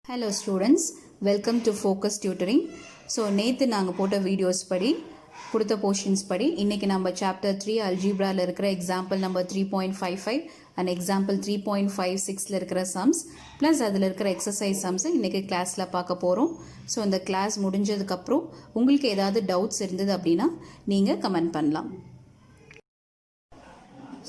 Hello students, welcome to Focus Tutoring. So நேத்து நாங்க போட்ட வீடியோஸ் படி கொடுத்த போர்ஷன்ஸ் படி இன்னைக்கு நம்ம சாப்டர் 3 அல்ஜீப்ரால இருக்கிற எக்ஸாம்பிள் நம்பர் 3.55 and எக்ஸாம்பிள் 3.56ல இருக்கிற சம்ஸ் ப்ளஸ் அதில் இருக்கிற எக்ஸசைஸ் சம்ஸை இன்னைக்கு கிளாஸில் பார்க்க போகிறோம். ஸோ இந்த கிளாஸ் முடிஞ்சதுக்கப்புறம் உங்களுக்கு ஏதாவது டவுட்ஸ் இருந்தது அப்படின்னா நீங்கள் கமெண்ட் பண்ணலாம்.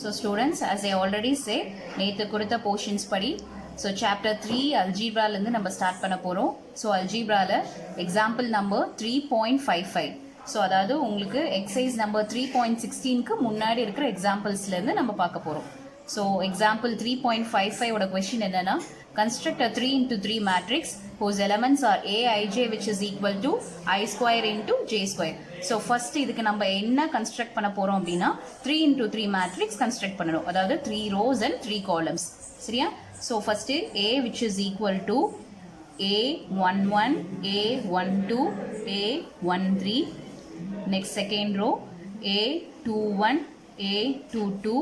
So students, as I already said, நேற்று கொடுத்த போர்ஷன்ஸ் படி ஸோ சாப்டர் 3 அல்ஜீப்ராலேருந்து நம்ம ஸ்டார்ட் பண்ண போகிறோம். ஸோ அல்ஜீப்ராவில் எக்ஸாம்பிள் நம்பர் 3.55, ஸோ அதாவது உங்களுக்கு எக்ஸசைஸ் நம்பர் 3.16க்கு முன்னாடி இருக்கிற எக்ஸாம்பிள்ஸ்லேருந்து நம்ம பார்க்க போகிறோம். ஸோ எக்ஸாம்பிள் 3.55ஓட கொஷின் என்னென்னா, construct a 3 into 3 matrix whose elements are aij which is equal to I square into j square. So first இதுக்கு நம்ம என்ன கன்ஸ்ட்ரக்ட் பண்ண போகிறோம் அப்படின்னா 3 into 3 மேட்ரிக்ஸ் கன்ஸ்ட்ரக்ட் பண்ணணும், அதாவது 3 rows and 3 columns. சரியா? So first a which is equal to a11, a12, a13. next second row a21, a22,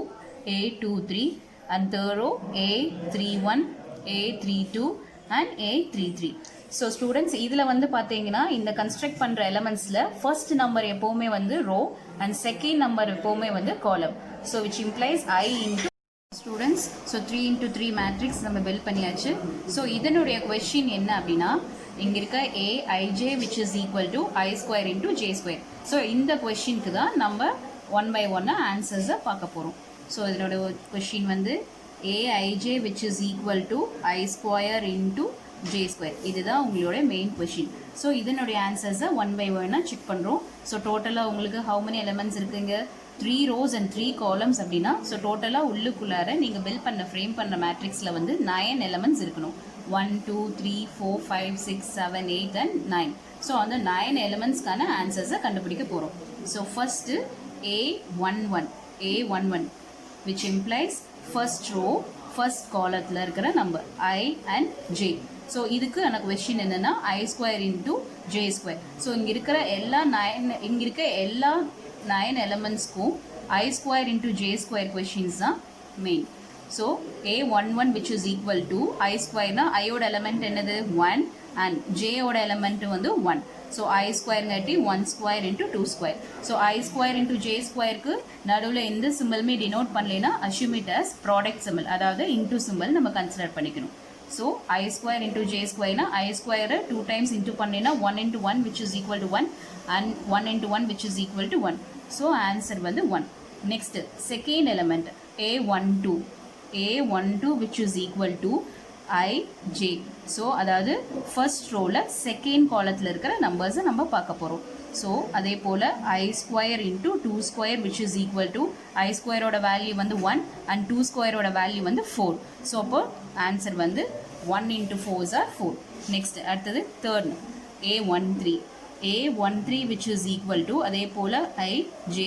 a23 and third row a31, a32 and a33. So students இதில் வந்து பார்த்தீங்கன்னா இந்த construct பண்ணுற எலமெண்ட்ஸில் first number எப்போவுமே வந்து row and second number எப்போவுமே வந்து காலம். So which implies I into students. So 3 into 3 matrix நம்ம பில்ட் பண்ணியாச்சு. ஸோ இதனுடைய கொஷின் என்ன அப்படின்னா, இங்கே இருக்க AIJ which is equal to I square into J square. So இந்த கொஷினுக்கு தான் நம்ம ஒன் பை ஒன்னாக ஆன்சர்ஸை பார்க்க போகிறோம். ஸோ இதனோட கொஷின் வந்து AIJ which is equal to I square into J square. இதுதான் உங்களோட மெயின் கொஷின். ஸோ இதனுடைய ஆன்சர்ஸை ஒன் பை ஒன்னாக செக் பண்ணுறோம். ஸோ டோட்டலாக உங்களுக்கு ஹவு மெனி எலமெண்ட்ஸ் இருக்குங்க, 3 rows and 3 columns அப்படின்னா, ஸோ டோட்டலாக உள்ளுக்குள்ளார நீங்கள் பில்ட் பண்ண ஃப்ரேம் பண்ணுற மேட்ரிக்ஸில் வந்து 9 எலமெண்ட்ஸ் இருக்கணும். 1 2 3 4 5 6 7 8 and 9. ஸோ அந்த 9 எலமெண்ட்ஸ்க்கான ஆன்சர்ஸை கண்டுபிடிக்க போகிறோம். So first A11 which implies first row first காலத்தில் இருக்கிற number I and J. So இதுக்கு எனக்கு கொஷின் என்னென்னா I square into J square. So இங்கே இருக்கிற எல்லா 9 எலமெண்ட்ஸ்க்கும் I square into J square கொஷின்ஸ் தான் main. So A11 which is equal to I ஸ்கொயர்னா ஐயோட எலமெண்ட் என்னது 1 and ஜேயோட எலமெண்ட் வந்து 1. ஸோ I ஸ்கொயர்ங்காட்டி 1 square into 2 square. So I square into J ஸ்கொயருக்கு நடுவில் எந்த சிம்பிளுமே டினோட் பண்ணலைன்னா assume it as product symbol, அதாவது இன்ட்டு சிம்பிள் நம்ம கன்சிடர் பண்ணிக்கணும். So I square into J ஸ்கொயர்னா I ஸ்கொயரை 2 times இன்ட்டு பண்ணினா 1 into 1 which is equal to 1 and 1 into 1 which is equal to 1. So answer வந்து 1. Next second element A12 which is equal to IJ. So அதாவது first ரோவில் second காலத்தில் இருக்கிற நம்பர்ஸை நம்ம பார்க்க போகிறோம். ஸோ அதே போல் I square into 2 square which is equal to I ஸ்கொயரோட வேல்யூ வந்து 1 and 2 ஸ்கொயரோட வேல்யூ வந்து 4. ஸோ அப்போ ஆன்சர் வந்து 1 into 4s are 4. நெக்ஸ்ட் அடுத்தது third A13 which is equal to அதே போல் IJ.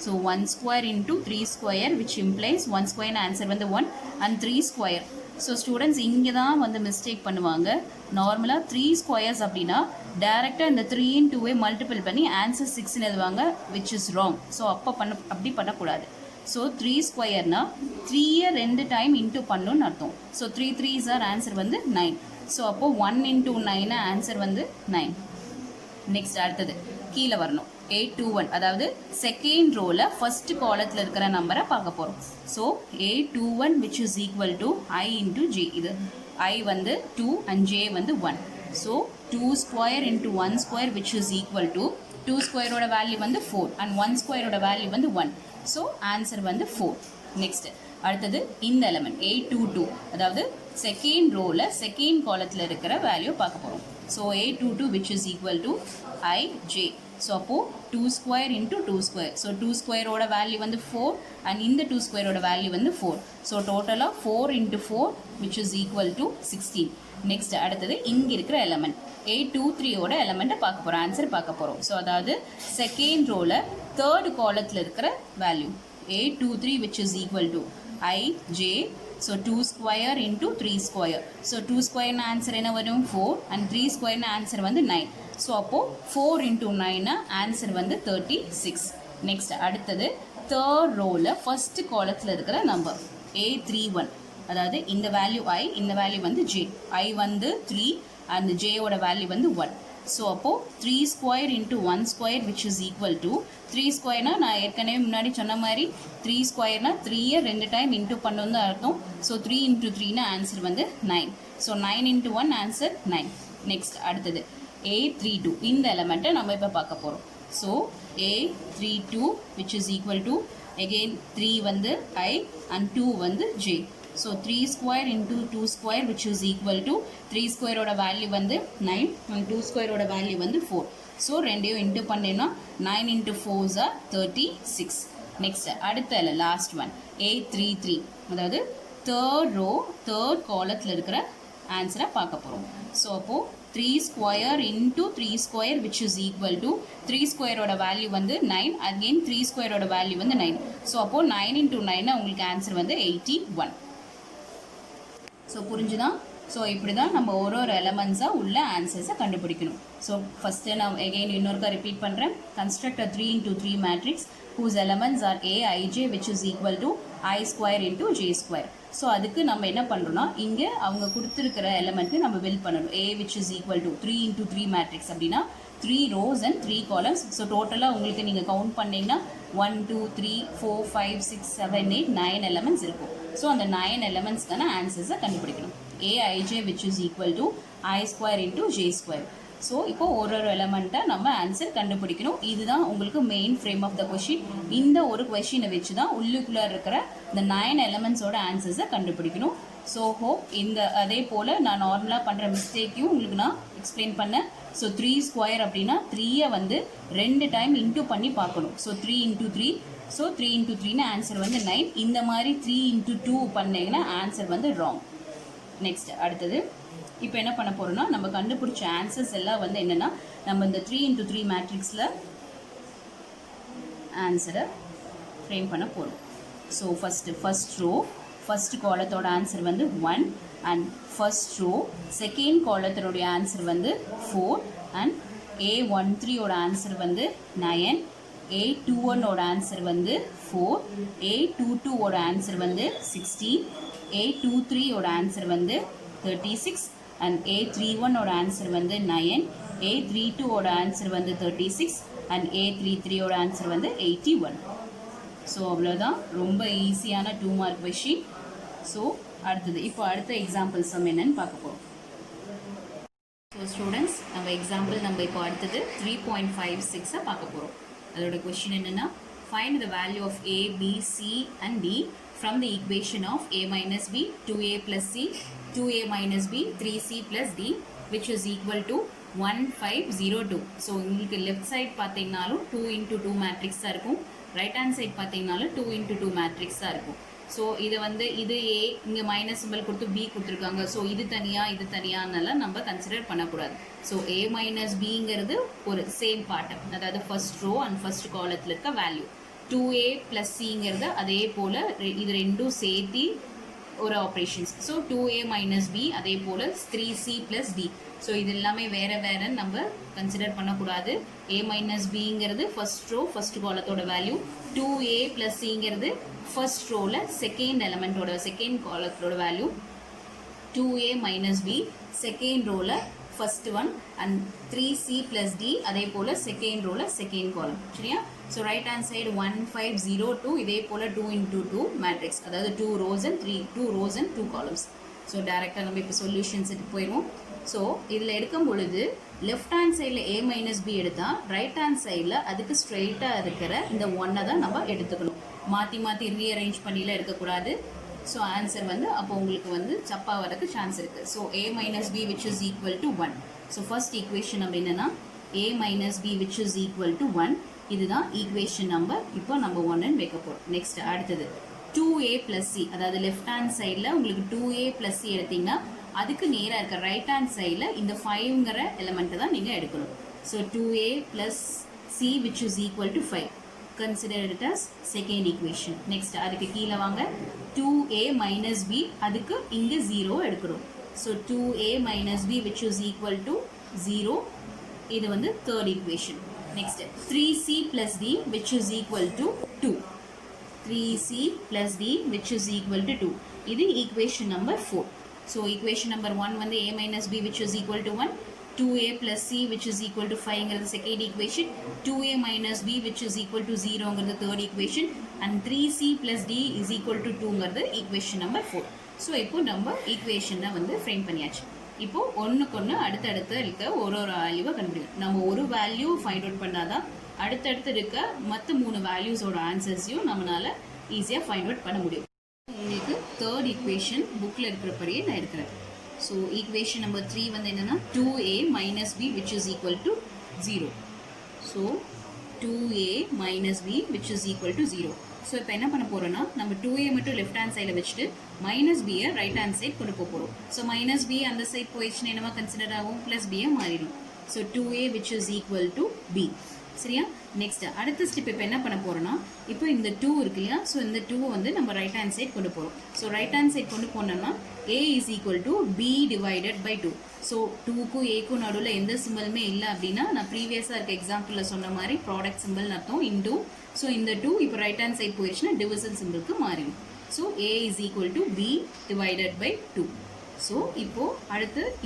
So 1 square into 3 square which implies 1 square answer வந்து 1 and 3 square. So students இங்கே தான் வந்து மிஸ்டேக் பண்ணுவாங்க. நார்மலாக 3 ஸ்கொயர்ஸ் அப்படின்னா டேரெக்டாக இந்த 3 into 2 மல்டிபிள் பண்ணி ஆன்சர் 6ன்னு எழுதுவாங்க, விச் இஸ் ராங். ஸோ அப்படி பண்ணக்கூடாது. ஸோ 3 ஸ்கொயர்னா 3யை 2 டைம் இன்ட்டு பண்ணணும்னு அர்த்தம். ஸோ 3 3s ஆர் ஆன்சர் வந்து 9. ஸோ அப்போது 1 into 9 ஆன்சர் வந்து 9. நெக்ஸ்ட் அடுத்தது கீழே வரணும் A21, அதாவது செகண்ட் ரோவில் ஃபர்ஸ்ட் காலத்தில் இருக்கிற நம்பரை பார்க்க போகிறோம். So A21 which is equal to I into J. இது I வந்து 2 and J வந்து 1. So 2 square into 1 square which is equal to 2 ஸ்கொயரோட வேல்யூ வந்து 4 and 1 ஸ்கொயரோட வேல்யூ வந்து 1. ஸோ ஆன்சர் வந்து 4. நெக்ஸ்ட் அடுத்தது இந்த எலமெண்ட் A22, அதாவது செகண்ட் ரோவில் செகண்ட் காலத்தில் இருக்கிற வேல்யூ பார்க்க போகிறோம். So A22 which is equal to IJ. So அப்போது 2 ஸ்கொயர் இன்ட்டு 2 ஸ்கொயர். ஸோ 2 ஸ்கொயரோட வேல்யூ வந்து 4 அண்ட் இந்த 2 ஸ்கொயரோட வேல்யூ வந்து 4. ஸோ டோட்டலாக 4 into 4 which is equal to 16. Next அடுத்தது இங்கே இருக்கிற எலமெண்ட் A23ஓட எலமெண்ட்டை பார்க்க போகிறோம், ஆன்சர் பார்க்க போகிறோம். ஸோ அதாவது செகண்ட் ரோவில் தேர்ட் காலத்தில் இருக்கிற value A23 which is equal to IJ. So 2 square into 3 square. So 2 ஸ்கொயர்னு ஆன்சர் என்ன வரும் 4 and 3 ஸ்கொயர்னு ஆன்சர் வந்து 9. ஸோ அப்போது 4 into 9 ஆன்சர் வந்து 36. நெக்ஸ்ட் அடுத்தது தேர்ட் ரோவில் ஃபர்ஸ்ட் காலத்தில் இருக்கிற நம்பர் A31. அதாவது இந்த வேல்யூ I, இந்த வேல்யூ வந்து J. I வந்து 3 and J ஓட வேல்யூ வந்து 1. ஸோ அப்போது 3 square into 1 square which is equal to 3 ஸ்கொயர்னா நான் ஏற்கனவே முன்னாடி சொன்ன மாதிரி 3 ஸ்கொயர்னா 3யை 2 டைம் இன்ட்டு பண்ணணும் தான் அர்த்தம். ஸோ 3 இன்ட்டு 3னா ஆன்சர் வந்து 9. So 9 into 1 answer 9. நெக்ஸ்ட் அடுத்தது A32 இந்த எலமெண்ட்டை நம்ம இப்போ பார்க்க போகிறோம். So A32 which is equal to again 3 வந்து I and 2 வந்து J. So 3 square into 2 square which is equal to 3 square ஓட வேல்யூ வந்து 9 and 2 square ஓட வேல்யூ வந்து 4. So ரெண்டையும் இன்ட்டு பண்ணேன்னா 9 into 4s are 36. நெக்ஸ்ட் அடுத்த லாஸ்ட் ஒன் A33 அதாவது தேர்ட் ரோ தேர்ட் காலத்தில் இருக்கிற ஆன்சரை பார்க்க போகிறோம். ஸோ அப்போது 3 square into 3 square which is equal to 3 square ஓட வேல்யூ வந்து 9 again 3 square ஓட வேல்யூ வந்து 9. ஸோ அப்போது 9 into 9 உங்களுக்கு ஆன்சர் வந்து 81. ஸோ புரிஞ்சுதான். ஸோ இப்படி தான் நம்ம ஒரு எலமெண்ட்ஸாக உள்ள ஆன்சர்ஸை கண்டுபிடிக்கணும். ஸோ ஃபஸ்ட்டு நான் எகெயின் இன்னொருக்கா ரிப்பீட் பண்ணுறேன். Construct 3 into 3 matrix whose elements are A, I, J which is equal to I square into J square. So அதுக்கு நம்ம என்ன பண்ணுறோம்னா இங்கே அவங்க கொடுத்துருக்கிற எலமெண்ட்டு நம்ம பில்ட் பண்ணணும். A which is equal to 3 into 3 matrix அப்படின்னா 3 rows and 3 columns. ஸோ டோட்டலாக உங்களுக்கு நீங்கள் கவுண்ட் பண்ணிங்கன்னா 1, 2, 3, 4, 5, 6, 7, 8, 9 எலமெண்ட்ஸ் இருக்கும். ஸோ அந்த 9 எலமெண்ட்ஸ்க்கான ஆன்சர்ஸை கண்டுபிடிக்கணும். AIJ which is equal to I square into J square. So இப்போ ஒரு எலமெண்ட்டை நம்ம ஆன்சர் கண்டுபிடிக்கணும். இதுதான் உங்களுக்கு main frame of the question. இந்த ஒரு கொஷினை வச்சு தான் உள்ளுக்குள்ளே இருக்கிற இந்த 9 எலமெண்ட்ஸோட ஆன்சர்ஸை கண்டுபிடிக்கணும். ஸோ ஹோப் இந்த அதே போல் நான் நார்மலாக பண்ணுற மிஸ்டேக்கையும் உங்களுக்கு நான் எக்ஸ்பிளைன் பண்ணேன். ஸோ 3 ஸ்கொயர் அப்படின்னா 3யை வந்து 2 டைம் இன்ட்டு பண்ணி பார்க்கணும். So 3 into 3. ஸோ 3 into 3னா ஆன்சர் வந்து 9. இந்த மாதிரி 3 into 2 பண்ணிங்கன்னா ஆன்சர் வந்து ராங். நெக்ஸ்ட் அடுத்தது இப்போ என்ன பண்ண போகிறோம்னா நம்ம கண்டுபிடிச்ச ஆன்சர்ஸ் எல்லாம் வந்து என்னென்னா நம்ம இந்த 3 into 3 மேட்ரிக்ஸில் ஆன்சரை ஃப்ரேம் பண்ண போகிறோம். ஸோ ஃபஸ்ட் ரோ ஃபஸ்ட் காலத்தோட ஆன்சர் வந்து 1 அண்ட் ஃபர்ஸ்ட் ரோ செகண்ட் காலத்தினுடைய ஆன்சர் வந்து 4 அண்ட் A13 ஓட ஆன்சர் வந்து 9, A21 ஓட ஆன்சர் வந்து 4, A22 ஓட ஆன்சர் வந்து 16, A23 ஓட ஆன்சர் வந்து 36 and A31 ஓட ஆன்சர் வந்து 9, A32 ஓட ஆன்சர் வந்து 36 and A33 ஓட ஆன்சர் வந்து 81. ஸோ அவ்வளோதான், ரொம்ப ஈஸியான 2 மார்க் கொஷின். ஸோ அடுத்தது இப்போ அடுத்த எக்ஸாம்பிள் சம் என்னன்னு பார்க்க போகிறோம். ஸோ ஸ்டூடெண்ட்ஸ் நம்ம எக்ஸாம்பிள் நம்ம இப்போ அடுத்தது 3.56 பார்க்க போகிறோம். அதோட கொஷின் என்னென்னா find the value of A, B, C and D from the equation of A minus B 2A plus C 2A minus B 3C plus D which is equal to 1502. So உங்களுக்கு left side பார்த்தீங்கனாலும் 2 into 2 மேட்ரிக்ஸாக இருக்கும், right hand side பார்த்தீங்கனாலும் 2 into 2 மேட்ரிக்ஸாக இருக்கும். So இதை வந்து இது ஏ இங்கே மைனஸ் சிம்பிள் கொடுத்து பி கொடுத்துருக்காங்க. ஸோ இது தனியானால நம்ம கன்சிடர் பண்ணக்கூடாது. ஸோ ஏ மைனஸ் பிங்கிறது ஒரு சேம் பார்ட், அதாவது ஃபர்ஸ்ட் ரோ அண்ட் ஃபர்ஸ்ட் காலத்தில் இருக்க வேல்யூ. 2A ப்ளஸ் சிங்கிறது அதே போல் இது ரெண்டும் சேர்த்தி ஒரு operations. So 2A minus B அதே போல் 3C ப்ளஸ் டி. ஸோ இது எல்லாமே வேறு நம்ம கன்சிடர் பண்ணக்கூடாது. A மைனஸ் பிங்கிறது ஃபர்ஸ்ட் ரோ ஃபர்ஸ்ட் காலத்தோட வேல்யூ, 2A ப்ளஸ் சிங்கிறது ஃபர்ஸ்ட் ரோவில் செகண்ட் எலமெண்ட்டோட செகண்ட் காலத்தோட value, 2A minus B second ரோவில் first one and 3C plus D அதே போல் செகண்ட் ரோவில் செகண்ட் காலம். சரியா? ஸோ ரைட் ஹேண்ட் சைடு 1502 இதே போல் 2 into 2 மேட்ரிக்ஸ், அதாவது 2 rows and 2 columns. ஸோ டேரெக்டாக நம்ம இப்போ சொல்யூஷன்ஸுக்கு போயிடுவோம். ஸோ இதில் எடுக்கும் பொழுது லெஃப்ட் ஹேண்ட் சைடில் A மைனஸ் பி எடுத்தால் ரைட் ஹேண்ட் சைடில் அதுக்கு ஸ்ட்ரெயிட்டாக இருக்கிற இந்த 1 தான் நம்ம எடுத்துக்கணும். மாற்றி ரீஅரேஞ்ச் பண்ணிலாம் எடுக்கக்கூடாது. ஸோ ஆன்சர் வந்து அப்போ உங்களுக்கு வந்து சப்பா வரக்கு சான்ஸ் இருக்குது. So A minus B which is equal to 1. So first equation அப்படி என்னென்னா A minus B which is equal to 1. இதுதான் ஈக்குவேஷன் நம்பர் இப்போ நம்ம 1ன்னு வைக்க போகிறோம். நெக்ஸ்ட் அடுத்தது 2A plus C, அதாவது லெஃப்ட் ஹேண்ட் சைடில் உங்களுக்கு 2A plus C எடுத்திங்கன்னா அதுக்கு நேராக இருக்க ரைட் ஹேண்ட் சைடில் இந்த 5ங்கிற எலமெண்ட்டை தான் நீங்கள் எடுக்கணும். So 2A plus C which is equal to 5. Consider it as second equation. Next அதுக்கு கீழே வாங்க 2A minus B அதுக்கு இங்கே 0 எடுக்கிறோம். So 2A minus B which is equal to 0. இது வந்து third equation. Next 3C plus D which is equal to 2. 3c plus d which is equal to 2. இது equation number 4. So equation number 1 வந்து a minus b which is equal to 1. 2a plus c which is equal to 5 ங்கிறது second equation. 2a minus b which is equal to 0 ங்கிறது third equation. And 3c plus d is equal to 2 ங்கிறது equation number 4. So இப்போ நம்ம equation வந்து frame பண்ணியாச்சு. இப்போ ஒன்றுக்கு அடுத்தடுத்து இருக்க ஒரு வேல்யூவை கண்டுபிடிக்கும். நம்ம ஒரு வேல்யூ ஃபைண்ட் அவுட் பண்ணாதான் அடுத்தடுத்து இருக்க மற்ற 3 வேல்யூஸோட ஆன்சர்ஸையும் நம்மளால ஈஸியாக ஃபைண்ட் அவுட் பண்ண முடியும். உங்களுக்கு தேர்ட் ஈக்குவேஷன் புக்கில் இருக்கிறபடியே நான் இருக்கிறேன். ஸோ ஈக்குவேஷன் நம்பர் 3 வந்து என்னென்னா 2a minus b which is equal to 0. So 2a minus b which is equal to 0. So இப்போ என்ன பண்ண போகிறோன்னா நம்ம 2a மட்டும் லெஃப்ட் ஹேண்ட் சைடில் வச்சுட்டு மைனஸ் பியை ரைட் ஹேண்ட் சைட் கொண்டு போகிறோம். ஸோ மைனஸ் பி அந்த சைட் போயிடுச்சுன்னா என்னமா கன்சிடர் ஆகும், ப்ளஸ் பியை மாறிடும். So 2a which is equal to b. சரியா? நெக்ஸ்ட் அடுத்த ஸ்டெப் இப்போ என்ன பண்ண போகிறோன்னா இப்போ இந்த 2 இருக்கு இல்லையா, ஸோ இந்த 2 வந்து நம்ம ரைட் ஹேண்ட் சைட் கொண்டு போகிறோம். ஸோ ரைட் ஹேண்ட் சைட் கொண்டு போனோம்னா a is equal to b divided by 2. So 2க்கும் ஏக்கும் நடுவில் எந்த சிம்பிளுமே இல்லை அப்படின்னா நான் ப்ரீவியஸாக இருக்க எக்ஸாம்பிளில் சொன்ன மாதிரி ப்ராடக்ட் சிம்பிள்னு அர்த்தம் இன்டூ. ஸோ இந்த 2 இப்போ ரைட் ஹேண்ட் சைட் போயிடுச்சுன்னா டிவிசல் சிம்பிளுக்கு மாறிடும். So a is equal to b divided by 2. So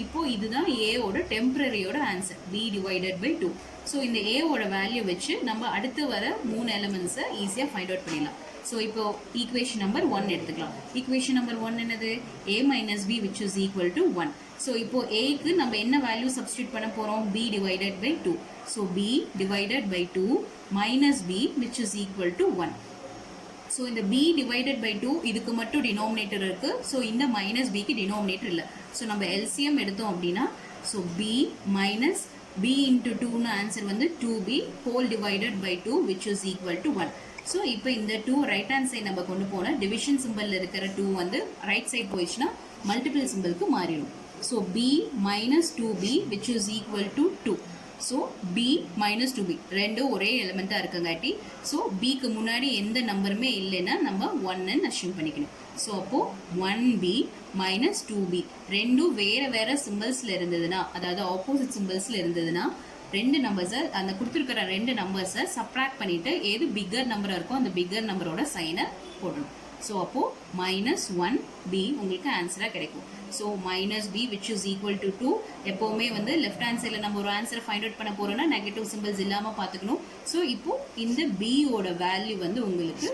இப்போ இதுதான் ஏவோட டெம்பரரியோட ஆன்சர் b divided by 2. ஸோ இந்த ஏவோட வேல்யூ வச்சு நம்ம அடுத்து வர 3 எலிமெண்ட்ஸை ஈஸியாக ஃபைண்ட் அவுட் பண்ணிடலாம். ஸோ இப்போ ஈக்குவேஷன் நம்பர் 1 எடுத்துக்கலாம். ஈக்குவேஷன் நம்பர் 1 என்னது, a minus b which is equal to 1. So இப்போ ஏக்கு நம்ம என்ன வேல்யூ சப்ஸ்டியூட் பண்ண போகிறோம், b divided by 2. So b divided by 2 minus b which is equal to 1. So இந்த b divided by 2 இதுக்கு மட்டும் டினோமினேட்டர் இருக்குது. ஸோ இந்த மைனஸ் பிக்கு டினோமினேட்டர் இல்லை. ஸோ நம்ம எல்சிஎம் எடுத்தோம் அப்படின்னா so b minus b into 2னு ஆன்சர் வந்து 2b whole divided by 2 which is equal to 1. So இப்போ இந்த 2 ரைட் ஹேண்ட் சைட் நம்ம கொண்டு போனால் டிவிஷன் சிம்பிளில் இருக்கிற 2 வந்து ரைட் சைட் போயிடுச்சுன்னா மல்டிபிள் சிம்பிளுக்கு மாறிடும். So b minus 2b which is equal to 2. So b minus 2b ரெண்டும் ஒரே எலிமெண்ட்டாக இருக்குங்காட்டி ஸோ பிக்கு முன்னாடி எந்த நம்பருமே இல்லைன்னா நம்ம 1ன்னு அஷ்யூம் பண்ணிக்கணும். ஸோ அப்போது 1b minus 2b ரெண்டும் வேறு சிம்பிள்ஸில் இருந்ததுன்னா, அதாவது ஆப்போசிட் சிம்பிள்ஸில் இருந்ததுன்னா ரெண்டு நம்பர்ஸை அந்த கொடுத்துருக்கிற ரெண்டு நம்பர்ஸை சப்ராக்ட் பண்ணிவிட்டு எது பிக்கர் நம்பராக இருக்கோ அந்த பிக்கர் நம்பரோட சைனை போடணும். ஸோ அப்போது -1b உங்களுக்கு ஆன்சராக கிடைக்கும். So -b which is equal to 2. எப்போவுமே வந்து லெஃப்ட் ஹேண்ட் சைடில் நம்ம ஒரு ஆன்சரை ஃபைண்ட் அவுட் பண்ண போகிறோம்னா நெகட்டிவ் சிம்பிள்ஸ் இல்லாமல் பார்த்துக்கணும். ஸோ இப்போது இந்த பியோட வேல்யூ வந்து உங்களுக்கு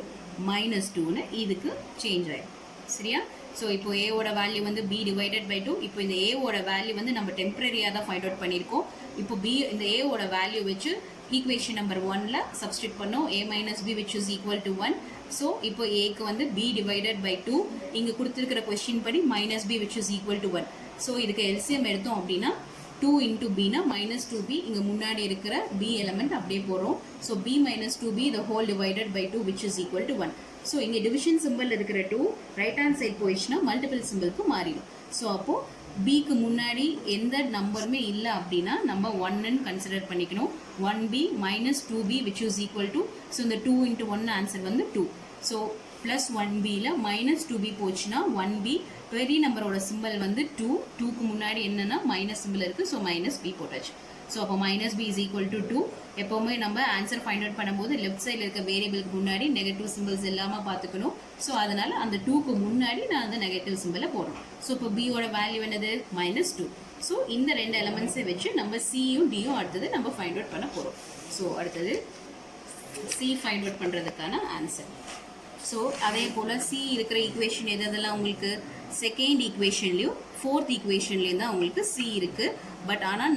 -2ன்னு இதுக்கு சேஞ்ச் ஆகிடும். சரியா? ஸோ இப்போ ஏவோட வேல்யூ வந்து b divided by 2. இப்போ இந்த ஏவோட வேல்யூ வந்து நம்ம டெம்பரரியாக தான் ஃபைண்ட் அவுட் பண்ணியிருக்கோம். இப்போ இந்த ஏவோட வேல்யூ வச்சு ஈக்குவேஷன் நம்பர் 1ல் சப்ஸ்டியூட் பண்ணோம். a minus b which is equal to 1. So இப்போ ஏக்கு வந்து b divided by 2, இங்கே கொடுத்துருக்கிற கொஸ்டின் படி -b which is equal to 1. So இதுக்கு எல்சிஎம் எடுத்தோம் அப்படின்னா 2 into bனா -2b, இங்கே முன்னாடி இருக்கிற b எலமெண்ட் அப்படியே போடுறோம். So b minus 2b the whole divided by 2 which is equal to 1. So இங்கே டிவிஷன் சிம்பிள் இருக்கிற 2 ரைட் ஹேண்ட் சைட் போயிடுச்சுன்னா மல்டிபிள் சிம்பிளுக்கு மாறிடும். ஸோ அப்போது பிக்கு முன்னாடி எந்த நம்பருமே இல்லை அப்படின்னா நம்ம 1ன்னு கன்சிடர் பண்ணிக்கணும். 1b minus 2b which is equal to, so இந்த 2 into 1 ஆன்சர் வந்து 2. ஸோ ப்ளஸ் 1bயில் -2b போச்சுன்னா 1b பெரிய நம்பரோட சிம்பிள் வந்து 2க்கு முன்னாடி என்னென்னா மைனஸ் சிம்பிள் இருக்குது. ஸோ -b போட்டாச்சு. ஸோ அப்போ -b is equal to 2. எப்போவுமே நம்ம ஆன்சர் ஃபைண்ட் அவுட் பண்ணும்போது லெஃப்ட் சைடில் இருக்க வேரியபிளுக்கு முன்னாடி நெகட்டிவ் சிம்பிள்ஸ் இல்லாமல் பார்த்துக்கணும். ஸோ அதனால் அந்த 2க்கு முன்னாடி நான் அந்த நெகட்டிவ் சிம்பிளை போடுறோம். ஸோ இப்போ பியோட வேல்யூ என்னது -2. ஸோ இந்த ரெண்டு எலமெண்ட்ஸை வச்சு நம்ம சியும் டியும் அடுத்தது நம்ம ஃபைண்ட் அவுட் பண்ண போகிறோம். ஸோ அடுத்தது சி ஃபைண்ட் அவுட் பண்ணுறதுக்கான ஆன்சர். ஸோ அதே போல் சி இருக்கிற ஈக்குவேஷன் எதெல்லாம் உங்களுக்கு செகண்ட் ஈக்குவேஷன்லேயும் ஃபோர்த் ஈக்குவேஷன்லேயும் தான் உங்களுக்கு சி இருக்குது. பட் ஆனால்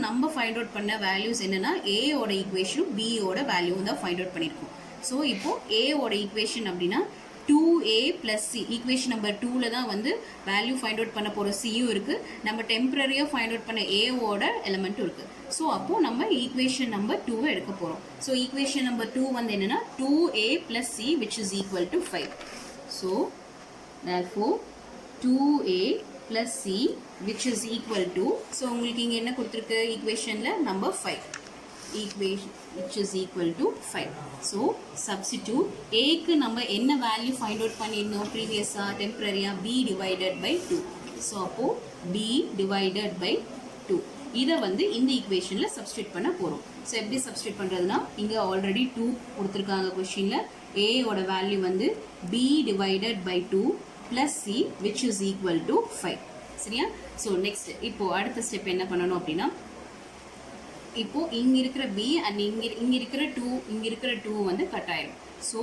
நம்ம ஃபைண்ட் அவுட் பண்ண வேல்யூஸ் என்னென்னா ஏயோட ஈக்குவேஷனும் பியோட வேல்யூவும் தான் ஃபைண்ட் அவுட் பண்ணியிருக்கோம். ஸோ இப்போது ஏயோட ஈக்குவேஷன் அப்படின்னா 2a plus c, equation number 2ல் தான் வந்து வேல்யூ ஃபைண்ட் அவுட் பண்ண போகிற சியும் இருக்குது, நம்ம டெம்பரரியாக ஃபைண்ட் அவுட் பண்ண ஏவோட எலமெண்ட்டும் இருக்குது. ஸோ அப்போது நம்ம ஈக்குவேஷன் நம்பர் 2வை எடுக்க போகிறோம். ஸோ ஈக்குவேஷன் நம்பர் 2 வந்து என்னென்னா 2a plus c which is equal to 5. So therefore 2a plus c which is equal to, so உங்களுக்கு இங்கே என்ன கொடுத்துருக்கு ஈக்குவேஷனில் number 5, equation which is equal to 5. So substitute a க்கு நம்ம என்ன வேல்யூ ஃபைண்ட் அவுட் பண்ணியிருந்தோம் ப்ரீவியஸா டெம்பரரியா b divided by 2. So அப்போ b divided by 2. இதை வந்து இந்த ஈக்குவேஷன்ல சப்ஸ்டியூட் பண்ண போறோம். ஸோ எப்படி சப்ஸ்டியூட் பண்றதுன்னா, இங்க ஆல்ரெடி 2 கொடுத்துருக்காங்க கொஸ்டின்ல. a ஓட வேல்யூ வந்து b divided by 2 plus c which is equal to 5. சரியா? ஸோ நெக்ஸ்ட் இப்போ அடுத்த ஸ்டெப் என்ன பண்ணணும் அப்படின்னா, இப்போ இங்க இருக்கிற b அண்ட் இங்க இருக்கிற 2 வந்து கட் ஆயிடும். So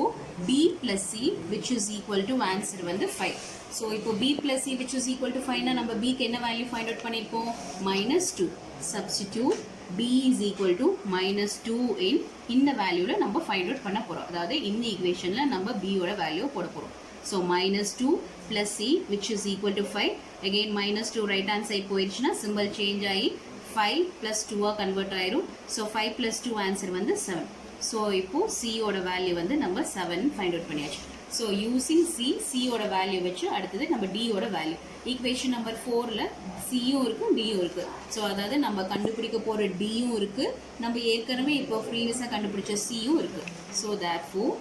b plus c which is equal to answer வந்து 5. ஸோ இப்போ b plus c which is equal to 5னா நம்ம b க்கு என்ன வேல்யூ ஃபைண்ட் அவுட் பண்ணியிருக்கோம்? -2. Substitute b is equal to -2 இந்த வேல்யூல நம்ம ஃபைண்ட் அவுட் பண்ண போறோம். அதாவது இந்த ஈக்குவேஷன்ல நம்ம b ஓட வேல்யூ போட போறோம். So -2 plus c which is equal to 5. again -2 right hand side போயிடுச்சுன்னா சிம்பிள் சேஞ்ச் ஆகி 5 plus 2 கன்வெர்ட் ஆயிரும். ஸோ 5 plus 2 ஆன்சர் வந்து 7. ஸோ இப்போ c ஓட வேல்யூ வந்து நம்ம 7 ஃபைண்ட் அவுட் பண்ணியாச்சு. ஸோ யூசிங் c ஓட வேல்யூ வச்சு அடுத்தது நம்ம d ஓட வேல்யூ. ஈக்குவேஷன் நம்பர் 4ல c-யும் இருக்கு d-யும் இருக்கு. ஸோ அதாவது நம்ம கண்டுபிடிக்க போற d-யும் இருக்கு, நம்ம ஏற்கனவே இப்போ ப்ரீவியஸாக கண்டுபிடிச்ச c-யும் இருக்கு. So therefore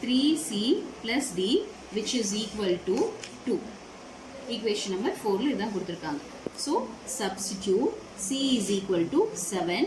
3c plus d which is equal to 2. Equation number 4ல இதான் கொடுத்துருக்காங்க. So substitute c is equal to 7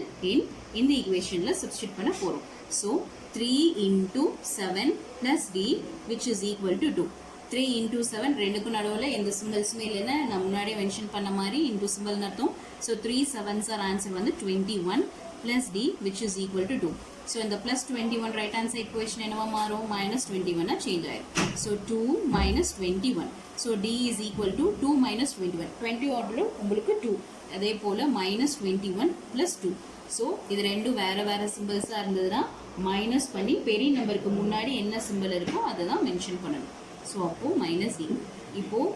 இந்த ஈக்குவேஷன்ல சப்ஸ்டியூட் பண்ண போறோம். So 3 into 7 plus d which is equal to 2. 3 into 7 ரெண்டுக்கும் நடுவில் எந்த சிம்பிள்ஸுமே இல்லைன்னா நான் முன்னாடியே மென்ஷன் பண்ண மாதிரி இன்டூ சிம்பிள்னு அர்த்தம். ஸோ 3 7s ஆர் ஆன்சர் வந்து 21 plus d which is equal to 2. So இந்த plus 21 right hand side question என்னவா மாறும்? -21 சேஞ்ச் ஆயிடும். So 2 minus 21. So d is equal to 2 minus 21. 20 ஆர்டரில் உங்களுக்கு 2. அதே போல் -21 plus 2. ஸோ இது ரெண்டும் வேறு வேறு சிம்பிள்ஸாக இருந்ததுன்னா மைனஸ் பண்ணி பெரிய நம்பருக்கு முன்னாடி என்ன சிம்பிள் இருக்கோ அதை தான் மென்ஷன் பண்ணணும். ஸோ அப்போது -e. இப்போது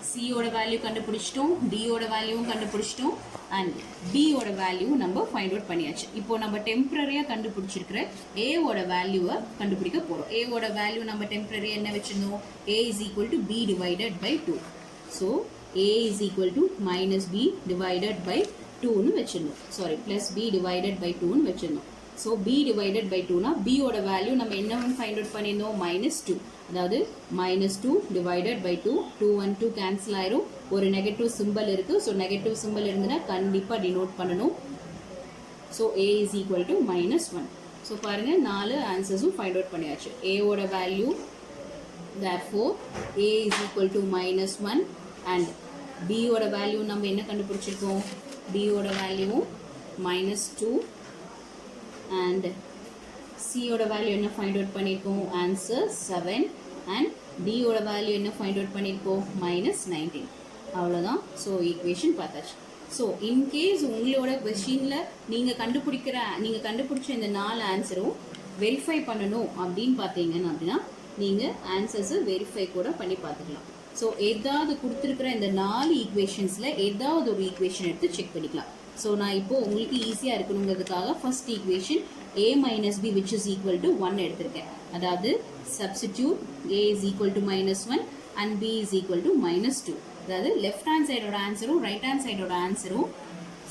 c-ஓட வேல்யூ கண்டுபிடிச்சிட்டோம், d-ஓட வேல்யூவும் கண்டுபிடிச்சிட்டோம், அண்ட் d-ஓட வேல்யூ நம்ம ஃபைண்ட் அவுட் பண்ணியாச்சு. இப்போ நம்ம டெம்பரரியாக கண்டுபிடிச்சிருக்கிற a-ஓட வேல்யூவை கண்டுபிடிக்க போகிறோம். a-ஓட வேல்யூ நம்ம டெம்பரரியாக என்ன வச்சுருந்தோம்? a is equal to b divided by 2. So a is equal to -b divided by 2னு வச்சிருந்தோம். Sorry plus b divided by 2னு வச்சிருந்தோம். So b divided by 2னா b ஓட வேல்யூ நம்ம என்னன்னு ஃபைண்ட் அவுட் பண்ணியிருந்தோம்? -2. அதாவது -2 divided by 2. 2 1 2 கேன்சல் ஆயிரும். ஒரு negative simple இருக்கு. ஸோ நெகட்டிவ் சிம்பிள் இருந்துன்னா கண்டிப்பாக டினோட் பண்ணணும். So a is equal to -1. So பாருங்க 4 ஆன்சர்ஸும் ஃபைண்ட் அவுட் பண்ணியாச்சு. a ஓட value therefore a is equal to -1 and b ஓட வேல்யூ நம்ம என்ன கண்டுபிடிச்சிருக்கோம்? b ஓட வேல்யூவும் -2 and c ஓட வேல்யூ என்ன ஃபைண்ட் அவுட் பண்ணியிருக்கோம்? ஆன்சர் 7 and d ஓட வேல்யூ என்ன ஃபைண்ட் அவுட் பண்ணியிருக்கோம்? -19. அவ்வளோதான். ஸோ ஈக்குவேஷன் பார்த்தாச்சு. ஸோ இன்கேஸ் உங்களோட கொஸ்டினில் நீங்கள் கண்டுபிடிச்ச இந்த 4 ஆன்சரும் வெரிஃபை பண்ணணும் அப்படின்னு பார்த்தீங்கன்னா அப்படின்னா நீங்கள் ஆன்சர்ஸை வெரிஃபை கூட பண்ணி பார்த்துக்கலாம். ஸோ ஏதாவது கொடுத்துருக்குற இந்த 4 ஈக்குவேஷன்ஸில் ஏதாவது ஒரு ஈக்குவேஷன் எடுத்து செக் பண்ணிக்கலாம். ஸோ நான் இப்போது உங்களுக்கு ஈஸியாக இருக்கணுங்கிறதுக்காக first equation a minus b which is equal to 1 எடுத்திருக்கேன். அதாவது substitute a is equal to -1 and b is equal to -2. அதாவது லெஃப்ட் ஹேண்ட் சைடோட ஆன்சரும் ரைட் ஹேண்ட் சைடோட ஆன்சரும்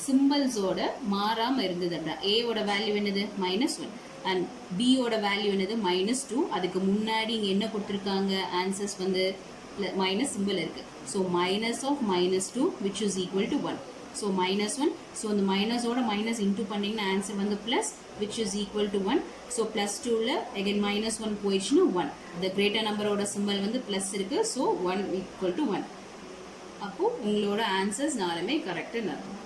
சிம்பிள்ஸோட மாறாமல் இருந்தது அப்படின்னா a ஓட வேல்யூ என்னது? -1 அண்ட் b ஓட வேல்யூ என்னது? -2. அதுக்கு முன்னாடி இங்கே என்ன கொடுத்துருக்காங்க? ஆன்சர்ஸ் வந்து மைனஸ் சிம்பிள் இருக்குது. So -2 which is equal to 1. So -1. So இந்த மைனஸோட மைனஸ் இன்டூ பண்ணிங்கன்னா ஆன்சர் வந்து plus which is equal to 1. So +2ல again -1 போயிடுச்சுன்னா 1. இந்த கிரேட்டர் நம்பரோட சிம்பிள் வந்து ப்ளஸ் இருக்குது. So 1 equal to 1. அப்போது உங்களோட ஆன்சர்ஸ் நாலுமே கரெக்டுன்னு அர்த்தம்.